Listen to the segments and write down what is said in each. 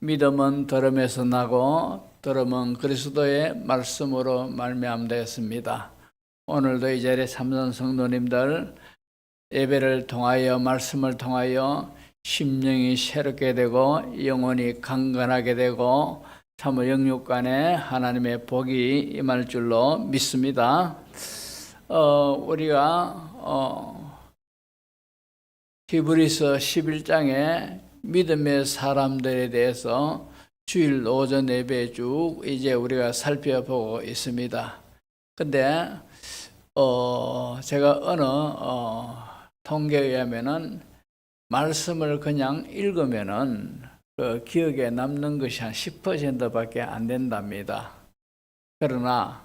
믿음은 들음에서 나고 들음은 그리스도의 말씀으로 말미암되었습니다. 오늘도 이 자리에 참선 성도님들 예배를 통하여 말씀을 통하여 심령이 새롭게 되고 영혼이 강건하게 되고 참으로 영육간에 하나님의 복이 임할 줄로 믿습니다. 우리가 히브리서 11장에 믿음의 사람들에 대해서 주일 오전 예배 쭉 이제 우리가 살펴보고 있습니다. 근데 제가 어느 통계에 의하면은 말씀을 그냥 읽으면은 그 기억에 남는 것이 한 10%밖에 안 된답니다. 그러나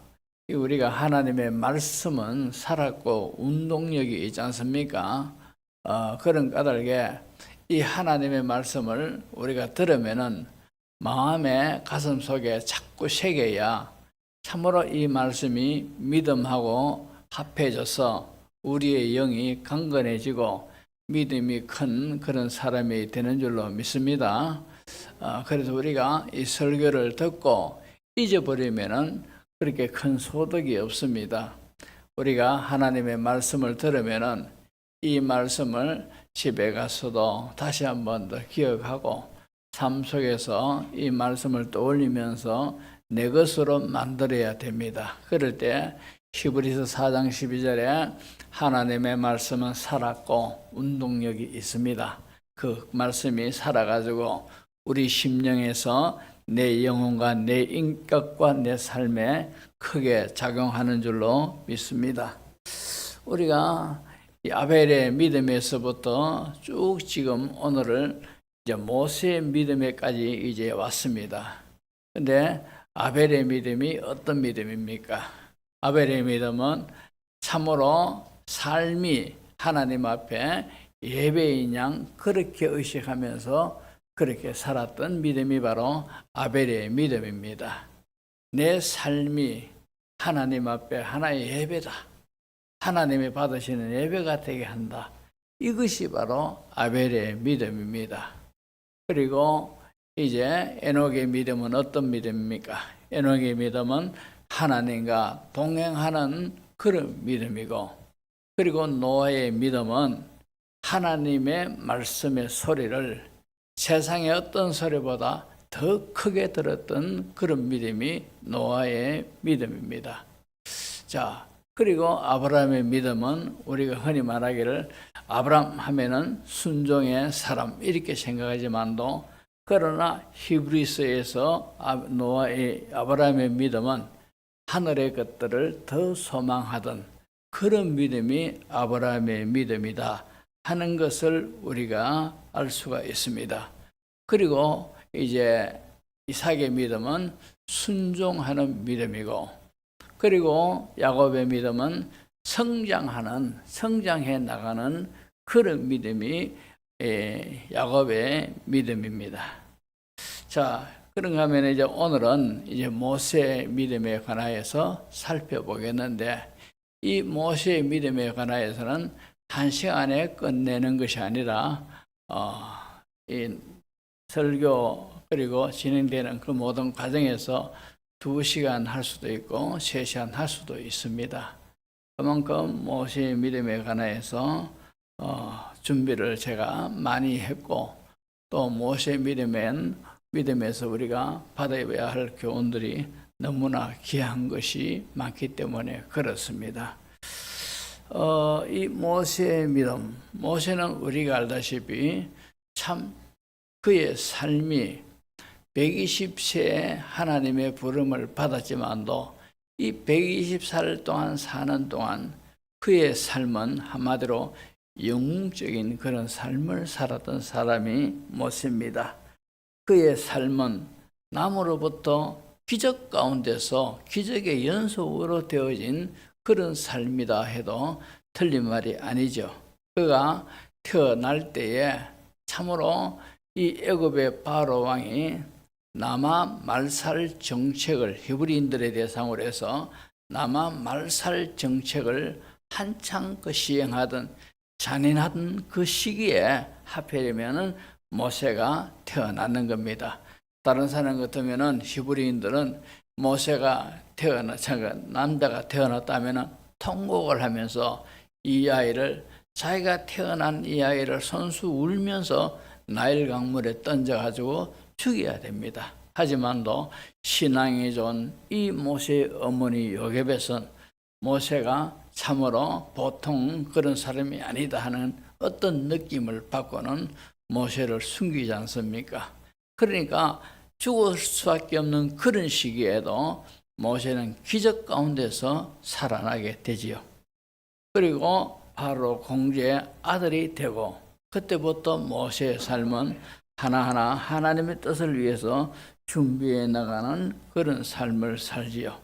우리가 하나님의 말씀은 살았고 운동력이 있지 않습니까? 그런 까닭에 이 하나님의 말씀을 우리가 들으면은 마음의 가슴 속에 자꾸 새겨야 참으로 이 말씀이 믿음하고 합해져서 우리의 영이 강건해지고 믿음이 큰 그런 사람이 되는 줄로 믿습니다. 그래서 우리가 이 설교를 듣고 잊어버리면은 그렇게 큰 소득이 없습니다. 우리가 하나님의 말씀을 들으면은 이 말씀을 집에 가서도 다시 한 번 더 기억하고 삶 속에서 이 말씀을 떠올리면서 내 것으로 만들어야 됩니다. 그럴 때 히브리서 4장 12절에 하나님의 말씀은 살았고 운동력이 있습니다. 그 말씀이 살아가지고 우리 심령에서 내 영혼과 내 인격과 내 삶에 크게 작용하는 줄로 믿습니다. 우리가 이 아벨의 믿음에서부터 쭉 지금 오늘을 이제 모세의 믿음에까지 이제 왔습니다. 근데 아벨의 믿음이 어떤 믿음입니까? 아벨의 믿음은 참으로 삶이 하나님 앞에 예배인 양 그렇게 의식하면서 그렇게 살았던 믿음이 바로 아벨의 믿음입니다. 내 삶이 하나님 앞에 하나의 예배다. 하나님이 받으시는 예배가 되게 한다. 이것이 바로 아벨의 믿음입니다. 그리고 이제 에녹의 믿음은 어떤 믿음입니까? 에녹의 믿음은 하나님과 동행하는 그런 믿음이고, 그리고 노아의 믿음은 하나님의 말씀의 소리를 세상의 어떤 소리보다 더 크게 들었던 그런 믿음이 노아의 믿음입니다. 자, 그리고 아브라함의 믿음은 우리가 흔히 말하기를 아브라함 하면은 순종의 사람 이렇게 생각하지만도, 그러나 히브리서에서 아브라함의 믿음은 하늘의 것들을 더 소망하던 그런 믿음이 아브라함의 믿음이다 하는 것을 우리가 알 수가 있습니다. 그리고 이제 이삭의 믿음은 순종하는 믿음이고, 그리고 야곱의 믿음은 성장해 나가는 그런 믿음이 야곱의 믿음입니다. 자, 그런가 하면 이제 오늘은 이제 모세의 믿음에 관하여서 살펴보겠는데, 이 모세의 믿음에 관하여서는 한 시간에 끝내는 것이 아니라 이 설교 그리고 진행되는 그 모든 과정에서 2시간 할 수도 있고 3시간 할 수도 있습니다. 그만큼 모세의 믿음에 관해서 준비를 제가 많이 했고, 또 모세의 믿음에서 우리가 받아야 할 교훈들이 너무나 귀한 것이 많기 때문에 그렇습니다. 이 모세의 믿음, 모세는 우리가 알다시피 참 그의 삶이 120세에 하나님의 부름을 받았지만도 이 120살 동안 사는 동안 그의 삶은 한마디로 영웅적인 그런 삶을 살았던 사람이 모세입니다. 그의 삶은 남으로부터 기적 가운데서 기적의 연속으로 되어진 그런 삶이다 해도 틀린 말이 아니죠. 그가 태어날 때에 참으로 이 애굽의 바로 왕이 남아 말살 정책을 히브리인들의 대상으로 해서 남아 말살 정책을 한창 시행하던 잔인한 그 시기에 하필이면은 모세가 태어났는 겁니다. 다른 사람 같으면은 히브리인들은 모세가 남자가 태어났다면은 통곡을 하면서 이 아이를 자기가 태어난 이 아이를 손수 울면서 나일 강물에 던져가지고 죽여야 됩니다. 하지만도 신앙이 좋은 이 모세의 어머니 요게벳은 모세가 참으로 보통 그런 사람이 아니다 하는 어떤 느낌을 받고는 모세를 숨기지 않습니까? 그러니까 죽을 수밖에 없는 그런 시기에도 모세는 기적 가운데서 살아나게 되지요. 그리고 바로 공주의 아들이 되고 그때부터 모세의 삶은 하나하나 하나님의 뜻을 위해서 준비해 나가는 그런 삶을 살지요.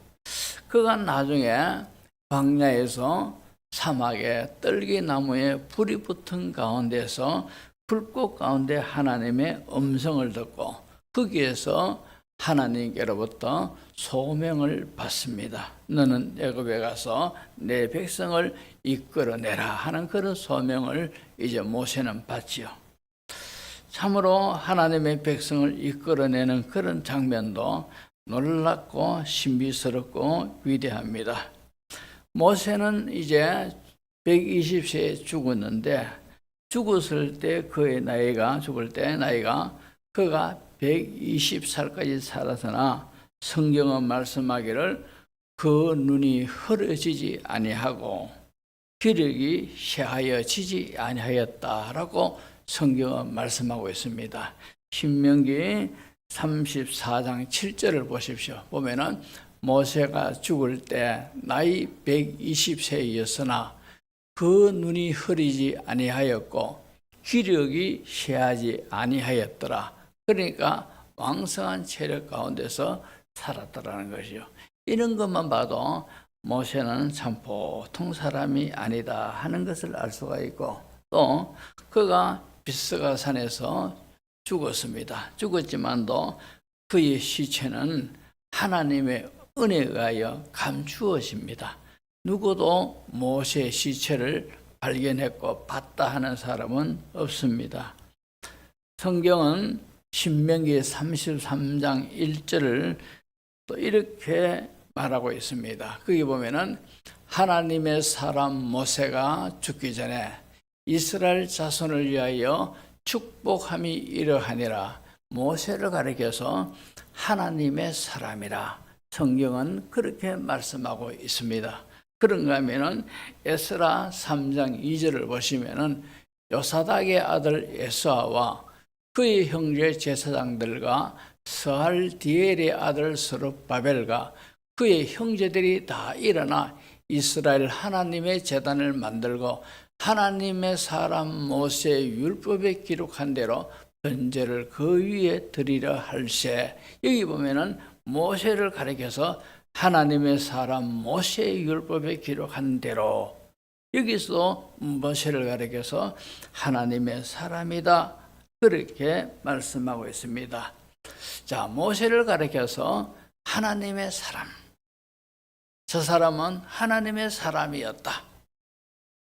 그가 나중에 광야에서 사막에 떨기나무에 불이 붙은 가운데서 불꽃 가운데 하나님의 음성을 듣고 거기에서 하나님께로부터 소명을 받습니다. 너는 애굽에 가서 내 백성을 이끌어내라 하는 그런 소명을 이제 모세는 받지요. 참으로 하나님의 백성을 이끌어내는 그런 장면도 놀랍고 신비스럽고 위대합니다. 모세는 이제 120세에 죽었는데 죽었을 때 그의 나이가 그가 120살까지 살았으나 성경은 말씀하기를 그 눈이 흐려지지 아니하고 기력이 쇠하여지지 아니하였다라고 성경은 말씀하고 있습니다. 신명기 34장 7절을 보십시오. 보면은 모세가 죽을 때 나이 120세였으나 그 눈이 흐리지 아니하였고 기력이 쇠하지 아니하였더라. 그러니까 왕성한 체력 가운데서 살았더라는 것이요. 이런 것만 봐도 모세는 참 보통 사람이 아니다 하는 것을 알 수가 있고, 또 그가 비스가 산에서 죽었습니다. 죽었지만도 그의 시체는 하나님의 은혜에 의하여 감추어집니다. 누구도 모세의 시체를 발견했고 봤다 하는 사람은 없습니다. 성경은 신명기 33장 1절을 또 이렇게 말하고 있습니다. 거기 보면은 하나님의 사람 모세가 죽기 전에 이스라엘 자손을 위하여 축복함이 이러하니라. 모세를 가리켜서 하나님의 사람이라 성경은 그렇게 말씀하고 있습니다. 그런가 하면은 에스라 3장 2절을 보시면은 요사닥의 아들 에스아와 그의 형제 제사장들과 스알디엘의 아들 스룹바벨과 그의 형제들이 다 일어나 이스라엘 하나님의 제단을 만들고 하나님의 사람 모세의 율법에 기록한 대로 번제를 그 위에 드리려 할세. 여기 보면은 모세를 가리켜서 하나님의 사람 모세의 율법에 기록한 대로, 여기서 모세를 가리켜서 하나님의 사람이다 그렇게 말씀하고 있습니다. 자, 모세를 가리켜서 하나님의 사람, 저 사람은 하나님의 사람이었다,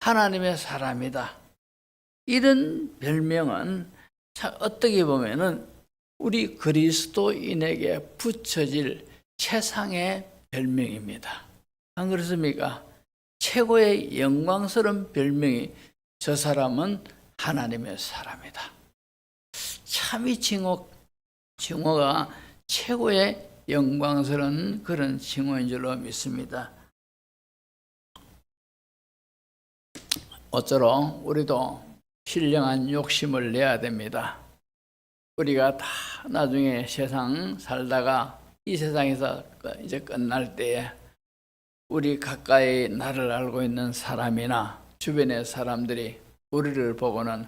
하나님의 사람이다, 이런 별명은 어떻게 보면은 우리 그리스도인에게 붙여질 최상의 별명입니다. 안 그렇습니까? 최고의 영광스러운 별명이 저 사람은 하나님의 사람이다. 참 이 칭호가 최고의 영광스러운 그런 칭호인 줄로 믿습니다. 어쩌러 우리도 신령한 욕심을 내야 됩니다. 우리가 다 나중에 세상 살다가 이 세상에서 이제 끝날 때에 우리 가까이 나를 알고 있는 사람이나 주변의 사람들이 우리를 보고는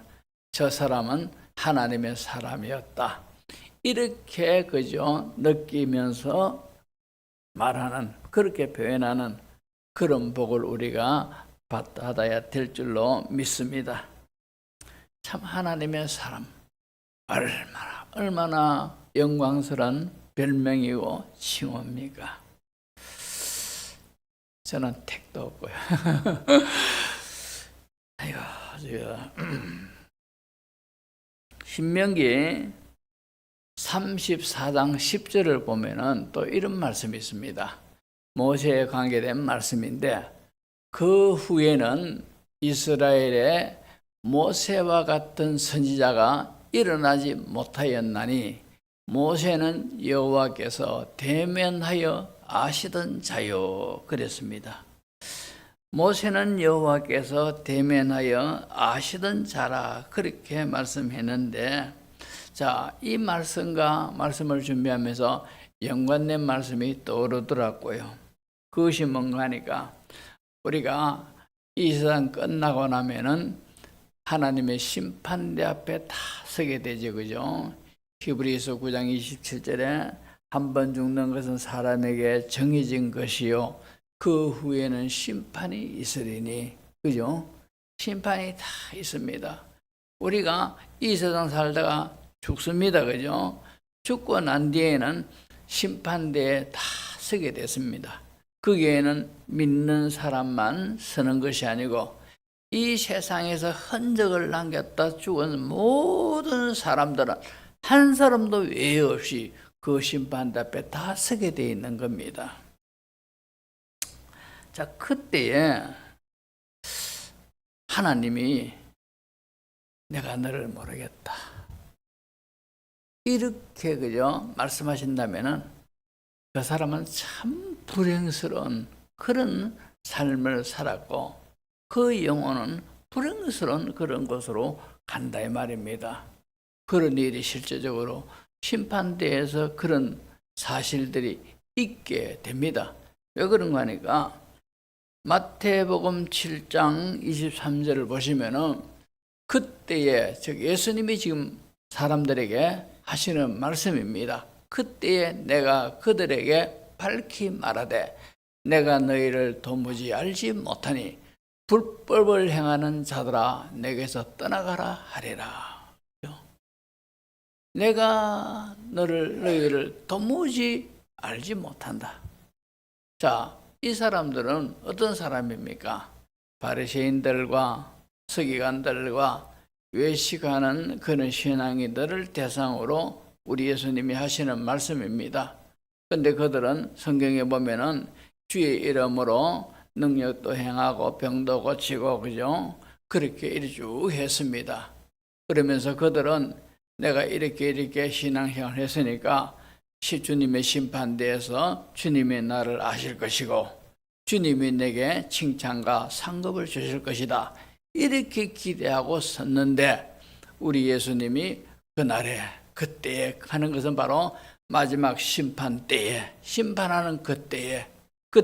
저 사람은 하나님의 사람이었다, 이렇게 그저 느끼면서 말하는, 그렇게 표현하는 그런 복을 우리가 받아야 될 줄로 믿습니다. 참 하나님의 사람, 얼마나 영광스러운 별명이고 칭호입니까? 저는 택도 없고요. 아이고, 신명기 34장 10절을 보면은 또 이런 말씀이 있습니다. 모세에 관계된 말씀인데, 그 후에는 이스라엘에 모세와 같은 선지자가 일어나지 못하였나니 모세는 여호와께서 대면하여 아시던 자요. 그랬습니다. 모세는 여호와께서 대면하여 아시던 자라, 그렇게 말씀했는데, 자, 이 말씀을 준비하면서 연관된 말씀이 떠오르더라고요. 그것이 뭔가 하니까, 우리가 이 세상 끝나고 나면은 하나님의 심판대 앞에 다 서게 되죠. 그죠? 히브리서 9장 27절에 한 번 죽는 것은 사람에게 정해진 것이요 그 후에는 심판이 있으리니, 그죠? 심판이 다 있습니다. 우리가 이 세상 살다가 죽습니다. 그죠? 죽고 난 뒤에는 심판대에 다 서게 됐습니다. 거기에는 믿는 사람만 서는 것이 아니고 이 세상에서 흔적을 남겼다 죽은 모든 사람들은 한 사람도 외에 없이 그 심판대 앞에 다 서게 되어 있는 겁니다. 자, 그때에 하나님이 내가 너를 모르겠다, 이렇게, 그죠? 말씀하신다면은 그 사람은 참 불행스러운 그런 삶을 살았고 그 영혼은 불행스러운 그런 곳으로 간다 이 말입니다. 그런 일이 실제적으로 심판대에서 그런 사실들이 있게 됩니다. 왜 그런가 하니까 마태복음 7장 23절을 보시면은 그때에, 즉 예수님이 지금 사람들에게 하시는 말씀입니다. 그때에 내가 그들에게 밝히 말하되 내가 너희를 도무지 알지 못하니 불법을 행하는 자들아 내게서 떠나가라 하리라. 내가 너희를 도무지 알지 못한다. 자, 이 사람들은 어떤 사람입니까? 바리새인들과 서기관들과 외식하는 그런 신앙인들을 대상으로 우리 예수님이 하시는 말씀입니다. 그런데 그들은 성경에 보면은 주의 이름으로 능력도 행하고 병도 고치고, 그죠? 그렇게 일쭉 했습니다. 그러면서 그들은 내가 이렇게 신앙생활을 했으니까 주님의 심판대에서 주님이 나를 아실 것이고 주님이 내게 칭찬과 상급을 주실 것이다, 이렇게 기대하고 섰는데, 우리 예수님이 그때에 하는 것은 바로 마지막 심판 때에, 심판하는 그때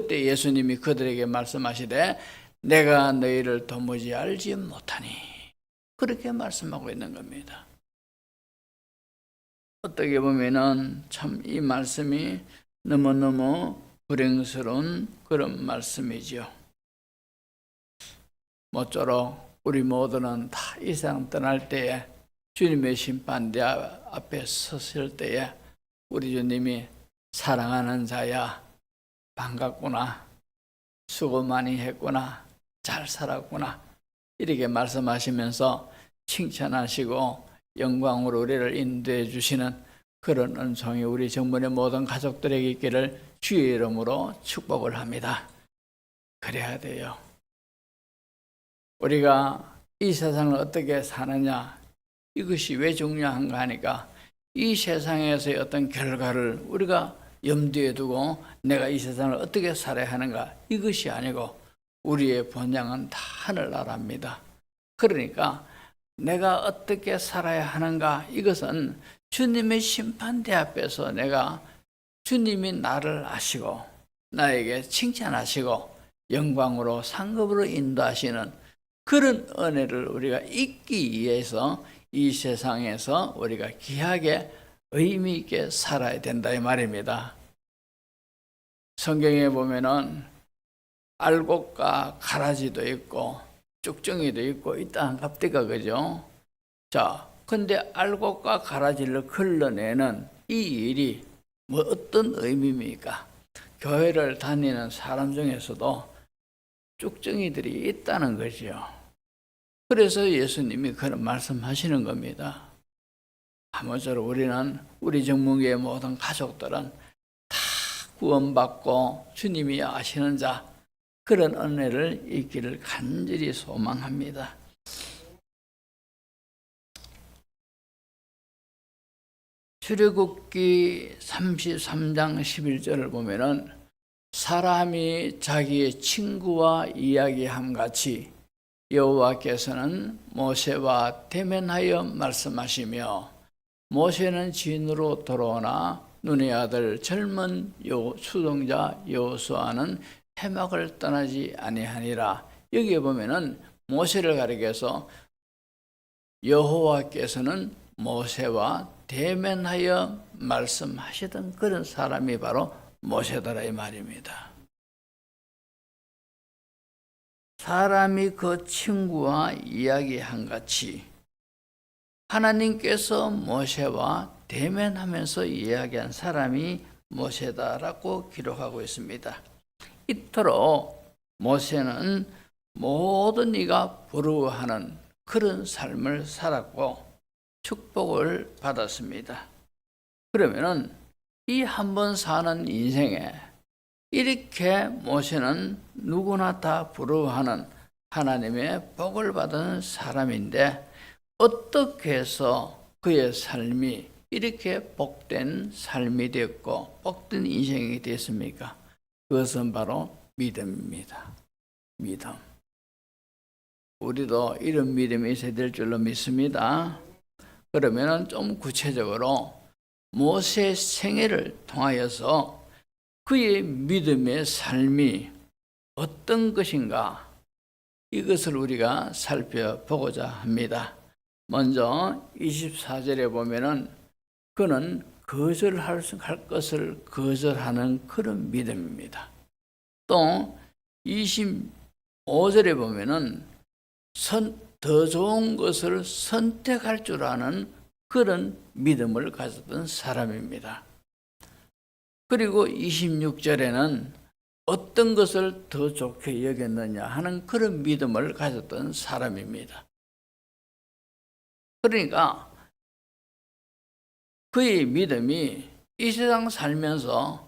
예수님이 그들에게 말씀하시되 내가 너희를 도무지 알지 못하니, 그렇게 말씀하고 있는 겁니다. 어떻게 보면은 참 이 말씀이 너무너무 불행스러운 그런 말씀이죠. 모쪼록 우리 모두는 다 이 세상 떠날 때에 주님의 심판대 앞에 섰을 때에 우리 주님이 사랑하는 자야, 반갑구나, 수고 많이 했구나, 잘 살았구나, 이렇게 말씀하시면서 칭찬하시고 영광으로 우리를 인도해 주시는 그런 은총이 우리 정문의 모든 가족들에게 있기를 주의 이름으로 축복을 합니다. 그래야 돼요. 우리가 이 세상을 어떻게 사느냐, 이것이 왜 중요한가 하니까 이 세상에서의 어떤 결과를 우리가 염두에 두고 내가 이 세상을 어떻게 살아야 하는가, 이것이 아니고 우리의 본향은 다 하늘나라입니다. 그러니까 내가 어떻게 살아야 하는가, 이것은 주님의 심판대 앞에서 내가 주님이 나를 아시고 나에게 칭찬하시고 영광으로 상급으로 인도하시는 그런 은혜를 우리가 잊기 위해서 이 세상에서 우리가 귀하게 의미 있게 살아야 된다 이 말입니다. 성경에 보면은 알곡과 가라지도 있고 쭉정이도 있고 있다 갑디가, 그죠? 자, 근데 알곡과 가라지를 걸러내는 이 일이 뭐 어떤 의미입니까? 교회를 다니는 사람 중에서도 쭉정이들이 있다는 거죠. 그래서 예수님이 그런 말씀하시는 겁니다. 아무쪼록 우리는 우리 정문교의 모든 가족들은 다 구원받고 주님이 아시는 자 그런 은혜를 있기를 간절히 소망합니다. 출애굽기 33장 11절을 보면은 사람이 자기의 친구와 이야기함 같이 여호와께서는 모세와 대면하여 말씀하시며 모세는 진으로 돌아오나 눈의 아들 젊은 수동자 여호수아는 회막을 떠나지 아니하니라. 여기에 보면은 모세를 가리켜서 여호와께서는 모세와 대면하여 말씀하시던 그런 사람이 바로 모세더라 이 말입니다. 사람이 그 친구와 이야기한 같이 하나님께서 모세와 대면하면서 이야기한 사람이 모세다라고 기록하고 있습니다. 이토록 모세는 모든 이가 부러워하는 그런 삶을 살았고 축복을 받았습니다. 그러면은 이 한 번 사는 인생에 이렇게 모세는 누구나 다 부러워하는 하나님의 복을 받은 사람인데 어떻게 해서 그의 삶이 이렇게 복된 삶이 되었고 복된 인생이 됐습니까? 그것은 바로 믿음입니다. 믿음. 우리도 이런 믿음이 있어야 될 줄로 믿습니다. 그러면 좀 구체적으로 모세의 생애를 통하여서 그의 믿음의 삶이 어떤 것인가 이것을 우리가 살펴보고자 합니다. 먼저 24절에 보면은 그는 거절할 것을 거절하는 그런 믿음입니다. 또 25절에 보면은 더 좋은 것을 선택할 줄 아는 그런 믿음을 가졌던 사람입니다. 그리고 26절에는 어떤 것을 더 좋게 여겼느냐 하는 그런 믿음을 가졌던 사람입니다. 그러니까 그의 믿음이 이 세상 살면서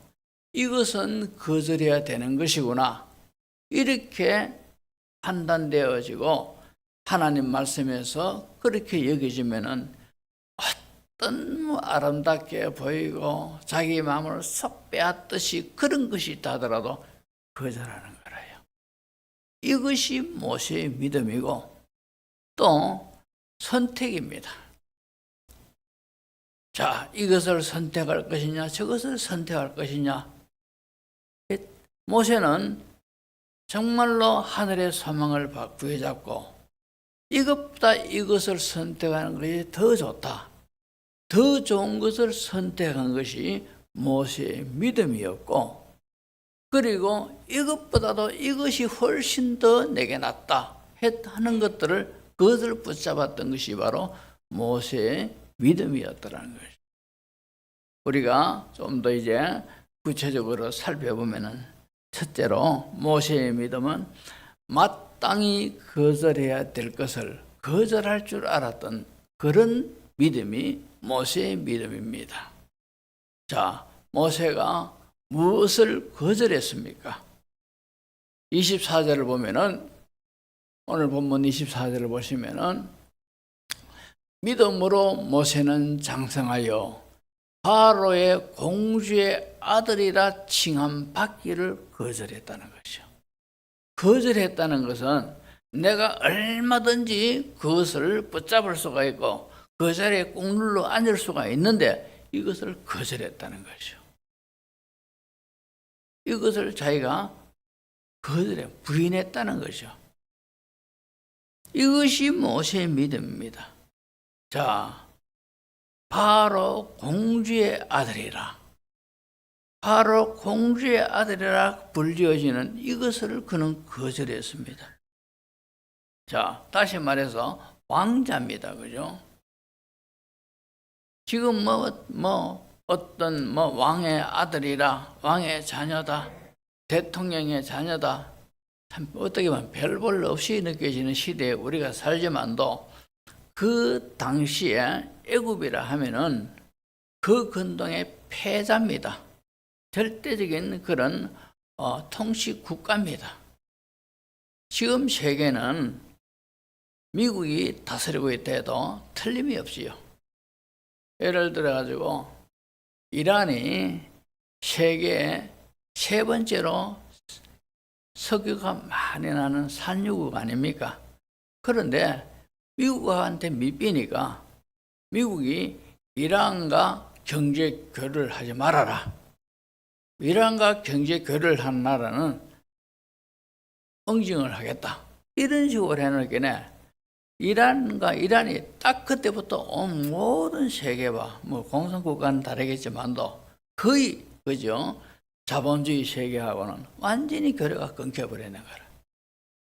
이것은 거절해야 되는 것이구나 이렇게 판단되어지고 하나님 말씀에서 그렇게 여겨지면은 어떤 아름답게 보이고 자기 마음을 쏙 빼앗듯이 그런 것이 있다 하더라도 거절하는 거예요. 이것이 모세의 믿음이고 또 선택입니다. 자, 이것을 선택할 것이냐 저것을 선택할 것이냐. 모세는 정말로 하늘의 소망을 부여잡고 이것보다 이것을 선택하는 것이 더 좋다. 더 좋은 것을 선택한 것이 모세의 믿음이었고 그리고 이것보다도 이것이 훨씬 더 내게 낫다 하는 것들을 그것을 붙잡았던 것이 바로 모세의 믿음이었더라는 것이죠. 우리가 좀 더 이제 구체적으로 살펴보면은 첫째로 모세의 믿음은 마땅히 거절해야 될 것을 거절할 줄 알았던 그런 믿음이 모세의 믿음입니다. 자, 모세가 무엇을 거절했습니까? 24절을 보면은 오늘 본문 24절을 보시면은 믿음으로 모세는 장성하여 바로의 공주의 아들이라 칭함받기를 거절했다는 것이죠. 거절했다는 것은 내가 얼마든지 그것을 붙잡을 수가 있고 그 자리에 꾹 눌러 앉을 수가 있는데 이것을 거절했다는 것이죠. 이것을 자기가 거절해 부인했다는 것이죠. 이것이 모세의 믿음입니다. 자, 바로 공주의 아들이라. 바로 공주의 아들이라 불리어지는 이것을 그는 거절했습니다. 자, 다시 말해서 왕자입니다. 그죠? 지금 어떤 왕의 아들이라, 왕의 자녀다, 대통령의 자녀다, 참 어떻게 보면 별 볼 없이 느껴지는 시대에 우리가 살지만도 그 당시에 애굽이라 하면은 그 근동의 패자입니다. 절대적인 그런 통치 국가입니다. 지금 세계는 미국이 다스리고 있다 해도 틀림이 없지요. 예를 들어 가지고 이란이 세계 세 번째로 석유가 많이 나는 산유국 아닙니까? 그런데 미국한테 밑비니까 미국이 이란과 경제 교류를 하지 말아라. 이란과 경제 교류를 한 나라는 응징을 하겠다. 이런 식으로 해놓기에 이란이 딱 그때부터 온 모든 세계와 뭐 공산국가는 다르겠지만도 거의 그죠? 자본주의 세계하고는 완전히 교류가 끊겨버리는 거라.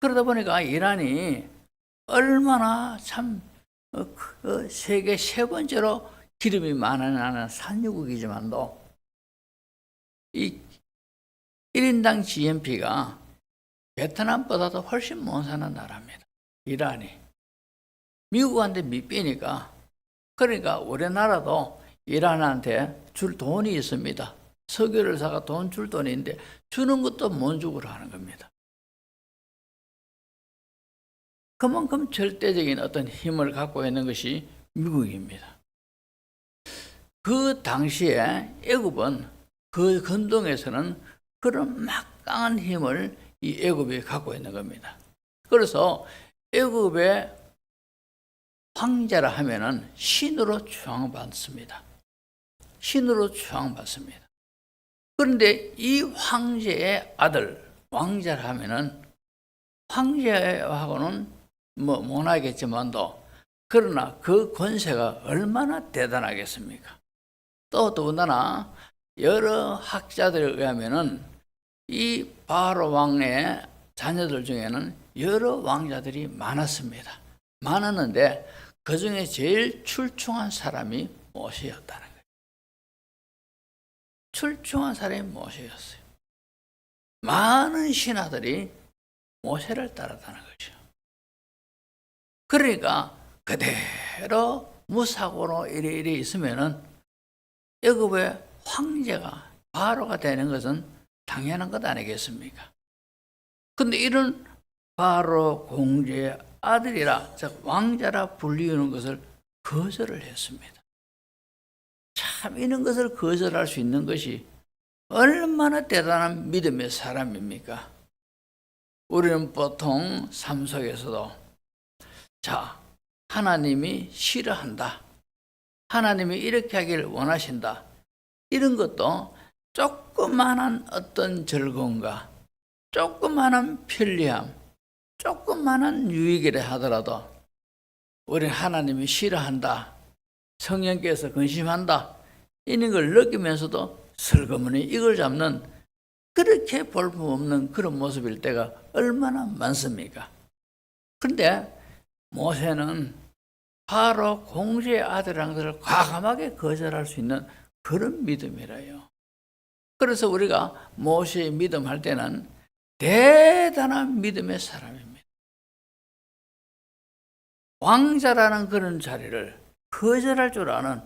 그러다 보니까 이란이 얼마나 참 세계 세 번째로 기름이 많이 나는 산유국이지만도 이 1인당 GNP가 베트남보다도 훨씬 못 사는 나라입니다. 이란이. 미국한테 밑비니까 그러니까 우리나라도 이란한테 줄 돈이 있습니다. 석유를 사가 돈 줄 돈이 있는데 주는 것도 못 주고 하는 겁니다. 그만큼 절대적인 어떤 힘을 갖고 있는 것이 미국입니다. 그 당시에 애굽은 그 근동에서는 그런 막강한 힘을 이 애굽이 갖고 있는 겁니다. 그래서 애굽의 황제라 하면은 신으로 추앙받습니다. 신으로 추앙받습니다. 그런데 이 황제의 아들, 왕자라 하면은 황제하고는 뭐 못하겠지만도 그러나 그 권세가 얼마나 대단하겠습니까? 또 더군다나 여러 학자들에 의하면은 이 바로 왕의 자녀들 중에는 여러 왕자들이 많았습니다. 많았는데 그 중에 제일 출중한 사람이 모세였다는 거예요. 출중한 사람이 모세였어요. 많은 신하들이 모세를 따랐다는 거죠. 그러니까 그대로 무사고로 이래 있으면은 애굽의 황제가 바로가 되는 것은 당연한 것 아니겠습니까? 근데 이런 바로 공주의 아들이라, 즉 왕자라 불리우는 것을 거절을 했습니다. 참 이런 것을 거절할 수 있는 것이 얼마나 대단한 믿음의 사람입니까? 우리는 보통 삶 속에서도 자, 하나님이 싫어한다. 하나님이 이렇게 하기를 원하신다. 이런 것도 조그만한 어떤 즐거움과 조그만한 편리함, 조그만한 유익이라 하더라도 우리는 하나님이 싫어한다. 성령께서 근심한다. 이런 걸 느끼면서도 슬그머니 이걸 잡는 그렇게 볼품없는 그런 모습일 때가 얼마나 많습니까? 그런데 모세는 바로 공주의 아들이라는 것을 과감하게 거절할 수 있는 그런 믿음이라요. 그래서 우리가 모세의 믿음 할 때는 대단한 믿음의 사람입니다. 왕자라는 그런 자리를 거절할 줄 아는,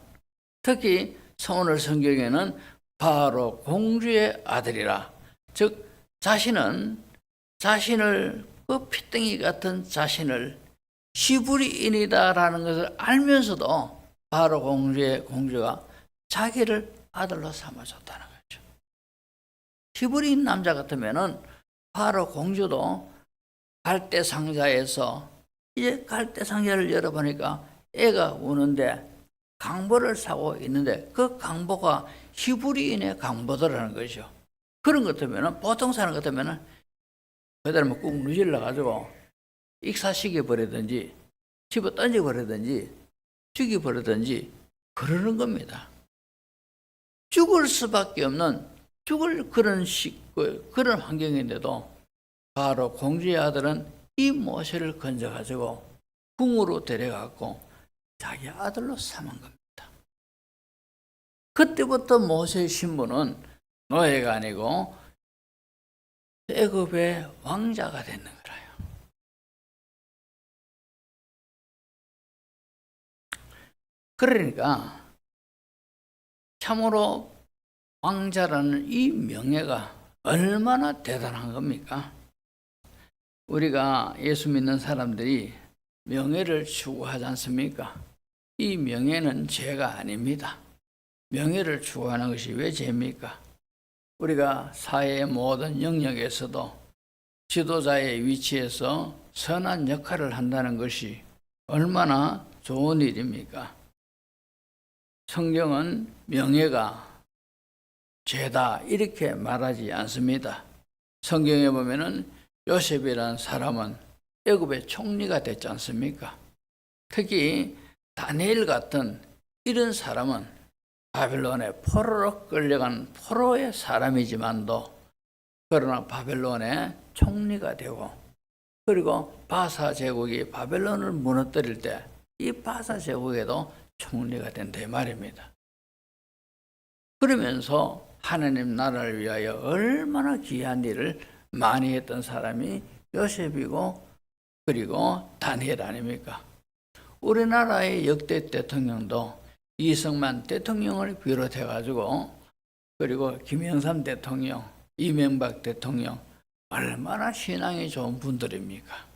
특히 오늘 성경에는 바로 공주의 아들이라, 즉 자신을 그 피덩이 같은 자신을 히브리인이다라는 것을 알면서도 바로 공주가 자기를 아들로 삼아줬다는 거죠. 히브리인 남자 같으면은 바로 공주도 갈대 상자에서 이제 갈대 상자를 열어보니까 애가 우는데 강보를 사고 있는데 그 강보가 히브리인의 강보더라는 거죠. 그런 것 같으면 보통 사람 같으면 그대로 꾹 누질러 가지고 익사시켜 버리든지 집어 던져 버리든지 죽여 버리든지 그러는 겁니다. 죽을 수밖에 없는 그런 환경인데도 바로 공주의 아들은 이 모세를 건져 가지고 궁으로 데려갔고 자기 아들로 삼은 겁니다. 그때부터 모세의 신분은 노예가 아니고 애굽의 왕자가 되는 거예요. 그러니까 참으로 왕자라는 이 명예가 얼마나 대단한 겁니까? 우리가 예수 믿는 사람들이 명예를 추구하지 않습니까? 이 명예는 죄가 아닙니다. 명예를 추구하는 것이 왜 죄입니까? 우리가 사회의 모든 영역에서도 지도자의 위치에서 선한 역할을 한다는 것이 얼마나 좋은 일입니까? 성경은 명예가 죄다 이렇게 말하지 않습니다. 성경에 보면은 요셉이라는 사람은 애굽의 총리가 됐지 않습니까? 특히 다니엘 같은 이런 사람은 바벨론에 포로로 끌려간 포로의 사람이지만도 그러나 바벨론의 총리가 되고 그리고 바사 제국이 바벨론을 무너뜨릴 때 이 바사 제국에도 총리가 된다 이 말입니다. 그러면서 하나님 나라를 위하여 얼마나 귀한 일을 많이 했던 사람이 요셉이고 그리고 다니엘 아닙니까? 우리나라의 역대 대통령도 이승만 대통령을 비롯해 가지고 그리고 김영삼 대통령, 이명박 대통령 얼마나 신앙이 좋은 분들입니까?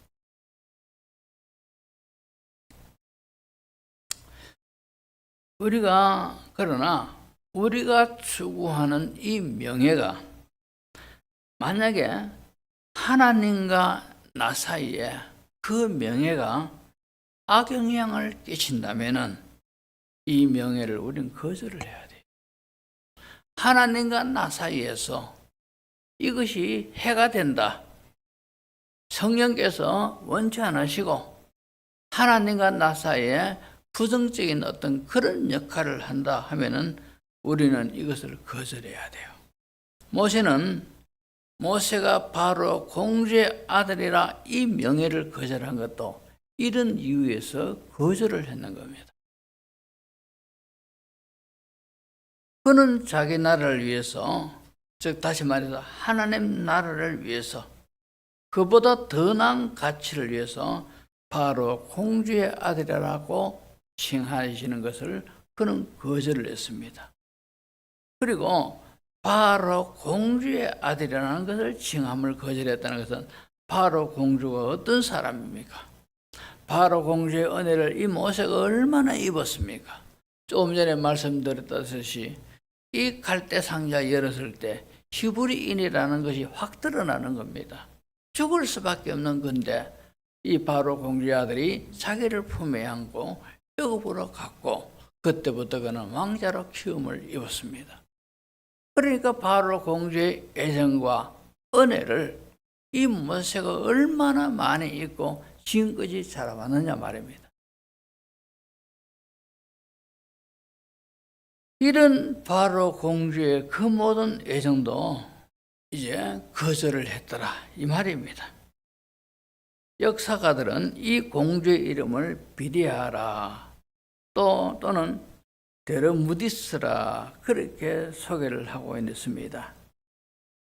그러나 우리가 추구하는 이 명예가 만약에 하나님과 나 사이에 그 명예가 악영향을 끼친다면은 이 명예를 우리는 거절을 해야 돼요. 하나님과 나 사이에서 이것이 해가 된다. 성령께서 원치 않으시고 하나님과 나 사이에 부정적인 어떤 그런 역할을 한다 하면은 우리는 이것을 거절해야 돼요. 모세가 바로 공주의 아들이라 이 명예를 거절한 것도 이런 이유에서 거절을 했는 겁니다. 그는 자기 나라를 위해서, 즉 다시 말해서 하나님 나라를 위해서 그보다 더 나은 가치를 위해서 바로 공주의 아들이라고 칭하시는 것을 그는 거절을 했습니다. 그리고 바로 공주의 아들이라는 것을 칭함을 거절했다는 것은 바로 공주가 어떤 사람입니까? 바로 공주의 은혜를 이 모세가 얼마나 입었습니까? 조금 전에 말씀드렸다시피 이 갈대 상자 열었을 때 히브리인이라는 것이 확 드러나는 겁니다. 죽을 수밖에 없는 건데 이 바로 공주의 아들이 자기를 품에 안고 애굽으로 갔고 그때부터 그는 왕자로 키움을 입었습니다. 그러니까 바로 공주의 애정과 은혜를 이 모세가 얼마나 많이 입고 지금까지 자라왔느냐 말입니다. 이런 바로 공주의 그 모든 애정도 이제 거절을 했더라 이 말입니다. 역사가들은 이 공주의 이름을 비디아라 또는 데르무디스라 그렇게 소개를 하고 있습니다.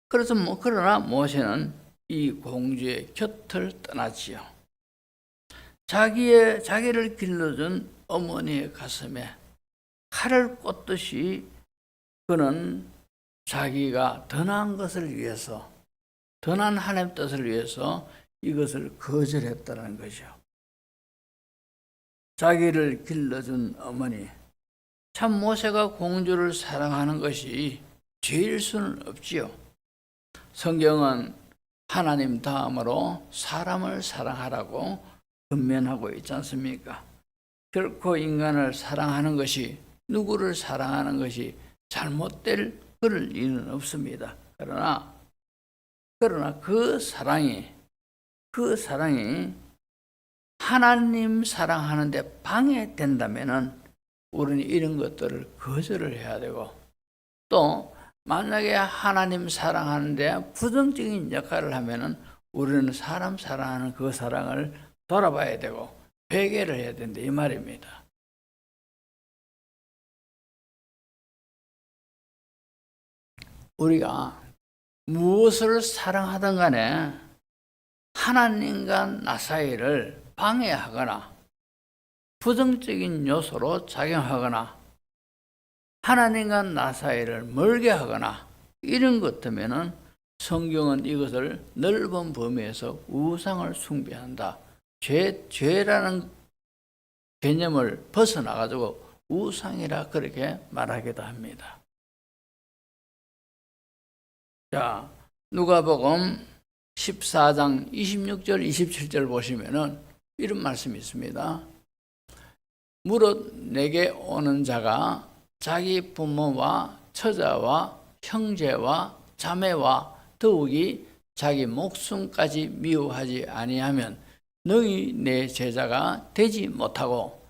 그래서 그러나 모세는 이 공주의 곁을 떠났지요. 자기를 길러준 어머니의 가슴에 칼을 꽂듯이 그는 자기가 더 나은 것을 위해서, 더 나은 하나님 뜻을 위해서 이것을 거절했다는 거죠. 자기를 길러준 어머니, 참 모세가 공주를 사랑하는 것이 죄일 수는 없지요. 성경은 하나님 다음으로 사람을 사랑하라고 권면하고 있지 않습니까? 결코 인간을 사랑하는 것이, 누구를 사랑하는 것이 잘못될 그럴 리는 없습니다. 그러나 그 사랑이 하나님 사랑하는데 방해된다면은 우리는 이런 것들을 거절을 해야 되고, 또 만약에 하나님 사랑하는데 부정적인 역할을 하면은 우리는 사람 사랑하는 그 사랑을 돌아봐야 되고 회개를 해야 된다 이 말입니다. 우리가 무엇을 사랑하든 간에 하나님과 나 사이를 방해하거나 부정적인 요소로 작용하거나 하나님과 나 사이를 멀게 하거나 이런 것 때문에는 성경은 이것을 넓은 범위에서 우상을 숭배한다. 죄라는 개념을 벗어나가지고 우상이라 그렇게 말하기도 합니다. 자, 누가복음 14장 26절 27절 보시면은 이런 말씀이 있습니다. 무릇 내게 오는 자가 자기 부모와 처자와 형제와 자매와 더욱이 자기 목숨까지 미워하지 아니하면 너희 내 제자가 되지 못하고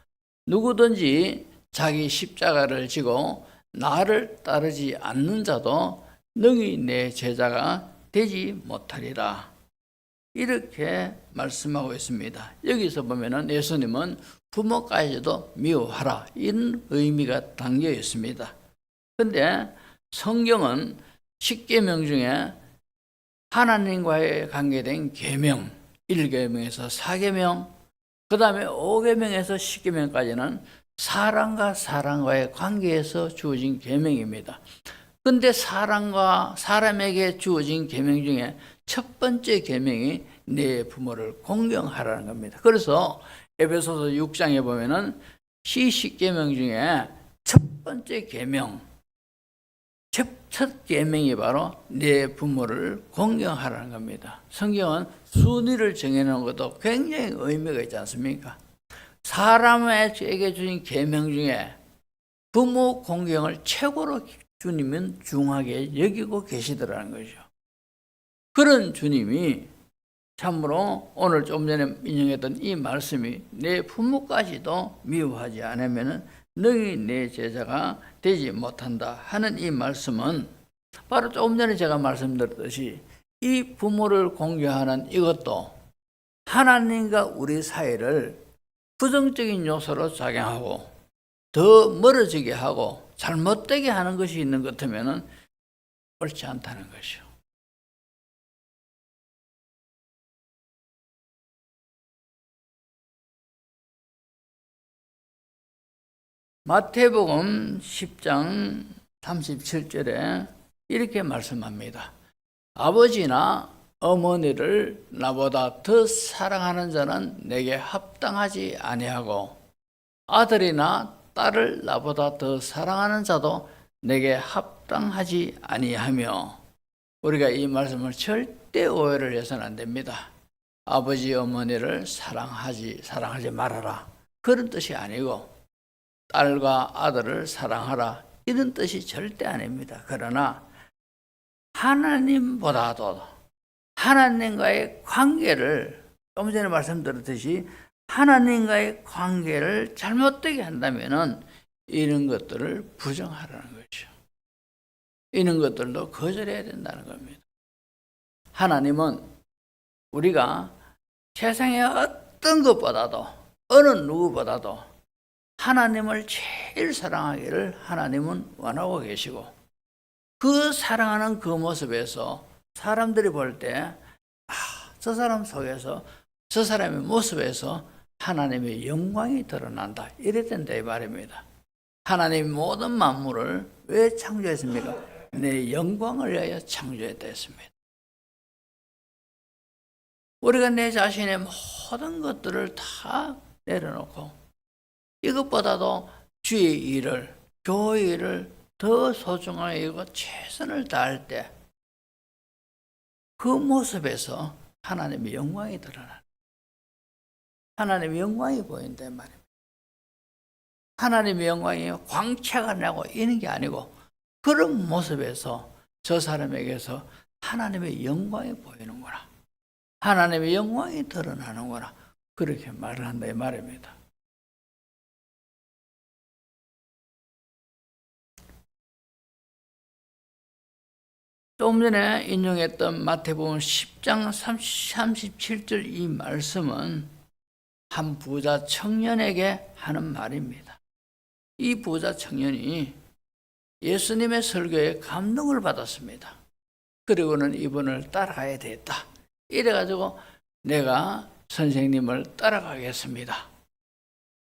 누구든지 자기 십자가를 지고 나를 따르지 않는 자도 너희 내 제자가 되지 못하리라. 이렇게 말씀하고 있습니다. 여기서 보면은 예수님은 부모까지도 미워하라 이런 의미가 담겨 있습니다. 근데 성경은 10계명 중에 하나님과의 관계된 계명 1계명에서 4계명, 그 다음에 5계명에서 10계명까지는 사람과 사람과의 관계에서 주어진 계명입니다. 근데 사람에게 주어진 계명 중에 첫 번째 계명이 내 부모를 공경하라는 겁니다. 그래서 에베소서 6장에 보면은 10계명 중에 첫 번째 계명, 첫 계명이 바로 내 부모를 공경하라는 겁니다. 성경은 순위를 정해놓은 것도 굉장히 의미가 있지 않습니까? 사람에게 주신 계명 중에 부모 공경을 최고로 주님은 중하게 여기고 계시더라는 거죠. 그런 주님이 참으로 오늘 좀 전에 인용했던 이 말씀이 내 부모까지도 미워하지 않으면 너희 내 제자가 되지 못한다 하는 이 말씀은 바로 조금 전에 제가 말씀드렸듯이 이 부모를 공경하는 이것도 하나님과 우리 사이를 부정적인 요소로 작용하고 더 멀어지게 하고 잘못되게 하는 것이 있는 것 같으면 옳지 않다는 것이요. 마태복음 10장 37절에 이렇게 말씀합니다. 아버지나 어머니를 나보다 더 사랑하는 자는 내게 합당하지 아니하고 아들이나 딸을 나보다 더 사랑하는 자도 내게 합당하지 아니하며, 우리가 이 말씀을 절대 오해를 해서는 안 됩니다. 아버지 어머니를 사랑하지 말아라 그런 뜻이 아니고 딸과 아들을 사랑하라 이런 뜻이 절대 아닙니다. 그러나 하나님보다도 하나님과의 관계를 좀 전에 말씀드렸듯이 하나님과의 관계를 잘못되게 한다면 이런 것들을 부정하라는 거죠. 이런 것들도 거절해야 된다는 겁니다. 하나님은 우리가 세상의 어떤 것보다도 어느 누구보다도 하나님을 제일 사랑하기를 하나님은 원하고 계시고, 그 사랑하는 그 모습에서 사람들이 볼 때 저 사람 속에서 저 사람의 모습에서 하나님의 영광이 드러난다 이래 된다 이 말입니다. 하나님이 모든 만물을 왜 창조했습니까? 내 영광을 위하여 창조했다 했습니다. 우리가 내 자신의 모든 것들을 다 내려놓고 이것보다도 주의 일을, 교회 일을 더 소중하게 여기고 최선을 다할 때 그 모습에서 하나님의 영광이 드러나는, 하나님의 영광이 보인단 말입니다. 하나님의 영광이 광채가 나고 이런 게 아니고 그런 모습에서 저 사람에게서 하나님의 영광이 보이는구나, 하나님의 영광이 드러나는구나, 그렇게 말을 한다 이 말입니다. 조금 전에 인용했던 마태복음 10장 37절 이 말씀은 한 부자 청년에게 하는 말입니다. 이 부자 청년이 예수님의 설교에 감동을 받았습니다. 그리고는 이분을 따라가야 되겠다. 이래가지고 내가 선생님을 따라가겠습니다.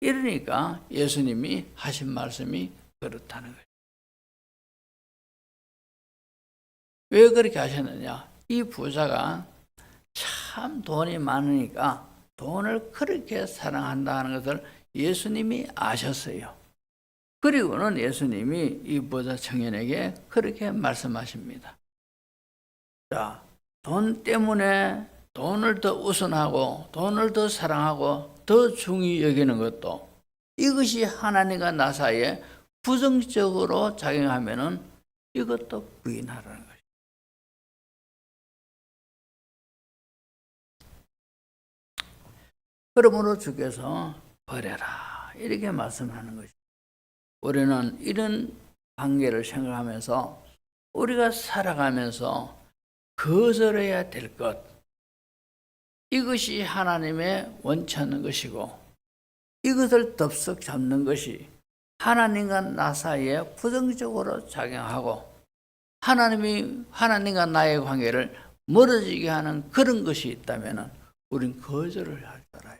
이러니까 예수님이 하신 말씀이 그렇다는 거예요. 왜 그렇게 하셨느냐? 이 부자가 참 돈이 많으니까 돈을 그렇게 사랑한다는 것을 예수님이 아셨어요. 그리고는 예수님이 이 부자 청년에게 그렇게 말씀하십니다. 자, 돈 때문에 돈을 더 우선하고 돈을 더 사랑하고 더 중히 여기는 것도 이것이 하나님과 나 사이에 부정적으로 작용하면은 이것도 부인하라는 거예요. 그러므로 주께서 버려라 이렇게 말씀하는 것이죠. 우리는 이런 관계를 생각하면서 우리가 살아가면서 거절해야 될 것, 이것이 하나님의 원치 않는 것이고 이것을 덥석 잡는 것이 하나님과 나 사이에 부정적으로 작용하고 하나님과 나의 관계를 멀어지게 하는 그런 것이 있다면 우린 거절을 할 줄 알아요.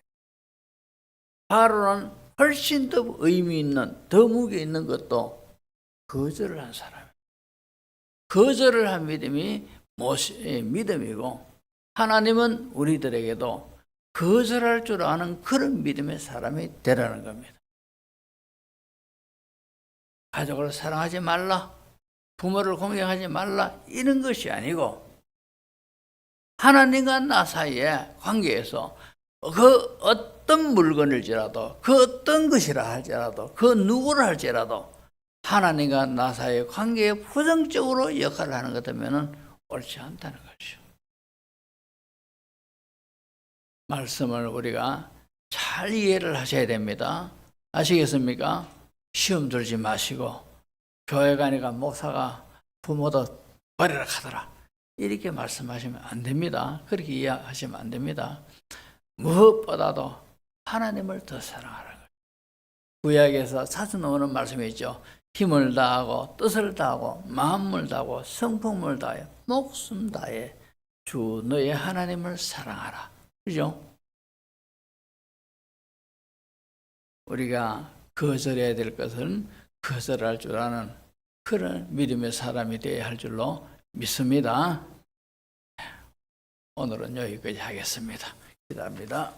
바로는 훨씬 더 의미 있는, 더 무게 있는 것도 거절을 한 사람이에요. 거절을 한 믿음이 믿음이고 하나님은 우리들에게도 거절할 줄 아는 그런 믿음의 사람이 되라는 겁니다. 가족을 사랑하지 말라, 부모를 공경하지 말라 이런 것이 아니고 하나님과 나 사이의 관계에서 그 어떤 물건일지라도 그 어떤 것이라 할지라도 그 누구를 할지라도 하나님과 나 사이의 관계에 부정적으로 역할을 하는 것 같으면 옳지 않다는 것이죠. 말씀을 우리가 잘 이해를 하셔야 됩니다. 아시겠습니까? 시험 들지 마시고 교회 가니까 목사가 부모도 버리라 하더라 이렇게 말씀하시면 안 됩니다. 그렇게 이해하시면 안 됩니다. 무엇보다도 하나님을 더 사랑하라는 거예요. 구약에서 자주 나오는 말씀이 있죠. 힘을 다하고 뜻을 다하고 마음을 다하고 성품을 다해 목숨 다해 주 너의 하나님을 사랑하라. 그죠? 우리가 거절해야 될 것은 거절할 줄 아는 그런 믿음의 사람이 되어야 할 줄로 믿습니다. 오늘은 여기까지 하겠습니다. 기도합니다.